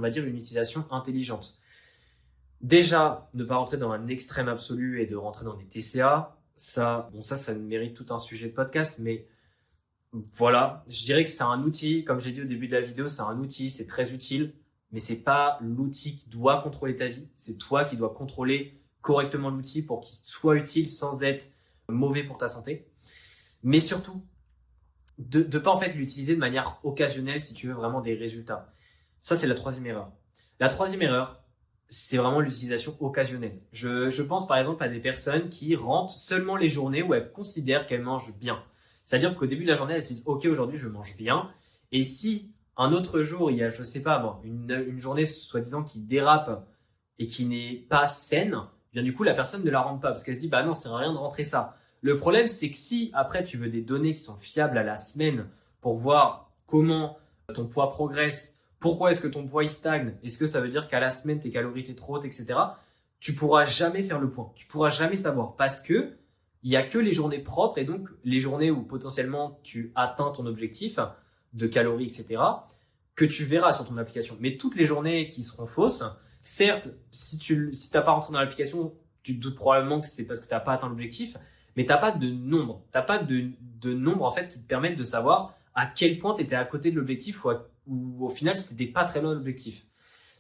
va dire, une utilisation intelligente. Déjà, ne pas rentrer dans un extrême absolu et de rentrer dans des TCA, ça mérite tout un sujet de podcast, mais voilà, je dirais que c'est un outil, comme j'ai dit au début de la vidéo, c'est un outil, c'est très utile, mais c'est pas l'outil qui doit contrôler ta vie, c'est toi qui dois contrôler correctement l'outil pour qu'il soit utile sans être mauvais pour ta santé. Mais surtout, de pas en fait l'utiliser de manière occasionnelle si tu veux vraiment des résultats. Ça, c'est la troisième erreur. La troisième erreur, c'est vraiment l'utilisation occasionnelle. Je pense par exemple à des personnes qui rentrent seulement les journées où elles considèrent qu'elles mangent bien. C'est-à-dire qu'au début de la journée, elles se disent « Ok, aujourd'hui, je mange bien. » Et si un autre jour, il y a, je sais pas, bon, une journée soi-disant qui dérape et qui n'est pas saine, eh bien du coup, la personne ne la rentre pas parce qu'elle se dit « Bah non, ça sert à rien de rentrer ça. » Le problème, c'est que si après, tu veux des données qui sont fiables à la semaine pour voir comment ton poids progresse, pourquoi est-ce que ton poids il stagne, est-ce que ça veut dire qu'à la semaine, tes calories étaient trop hautes, etc., tu pourras jamais faire le point. Tu pourras jamais savoir parce que il y a que les journées propres et donc les journées où potentiellement tu atteins ton objectif de calories, etc., que tu verras sur ton application. Mais toutes les journées qui seront fausses, certes, si t'as pas rentré dans l'application, tu te doutes probablement que c'est parce que t'as pas atteint l'objectif, mais t'as pas de nombre. T'as pas de nombre, en fait, qui te permettent de savoir à quel point t'étais à côté de l'objectif ou au final, si t'étais pas très loin de l'objectif.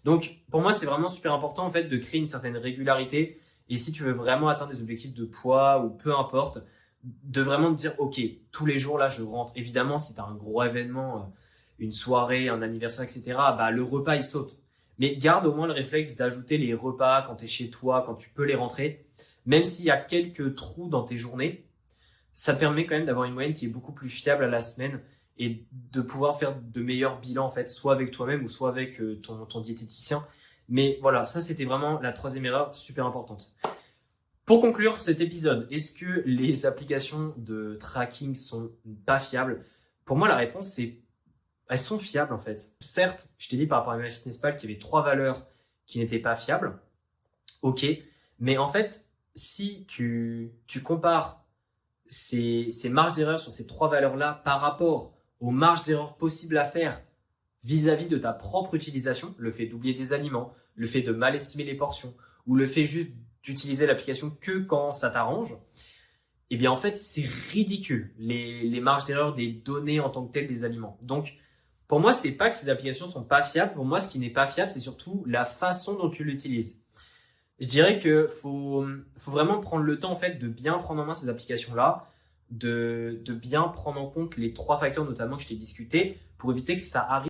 Donc, pour moi, c'est vraiment super important, en fait, de créer une certaine régularité. Et si tu veux vraiment atteindre des objectifs de poids ou peu importe, de vraiment te dire, OK, tous les jours, là, je rentre. Évidemment, si t'as un gros événement, une soirée, un anniversaire, etc., bah, le repas, il saute. Mais garde au moins le réflexe d'ajouter les repas quand t'es chez toi, quand tu peux les rentrer. Même s'il y a quelques trous dans tes journées, ça te permet quand même d'avoir une moyenne qui est beaucoup plus fiable à la semaine et de pouvoir faire de meilleurs bilans, en fait, soit avec toi-même ou soit avec ton diététicien. Mais voilà, ça, c'était vraiment la troisième erreur super importante. Pour conclure cet épisode, est-ce que les applications de tracking sont pas fiables? Pour moi, la réponse, c'est elles sont fiables, en fait. Certes, je t'ai dit par rapport à MyFitnessPal qu'il y avait 3 valeurs qui n'étaient pas fiables. OK. Mais en fait, si tu compares ces marges d'erreur sur ces 3 valeurs-là par rapport aux marges d'erreur possibles à faire vis-à-vis de ta propre utilisation, le fait d'oublier des aliments, le fait de mal estimer les portions, ou le fait juste d'utiliser l'application que quand ça t'arrange, eh bien en fait c'est ridicule les marges d'erreur des données en tant que telles des aliments. Donc pour moi c'est pas que ces applications sont pas fiables, pour moi ce qui n'est pas fiable c'est surtout la façon dont tu l'utilises. Je dirais que faut vraiment prendre le temps en fait de bien prendre en main ces applications-là, de bien prendre en compte les 3 facteurs notamment que je t'ai discuté pour éviter que ça arrive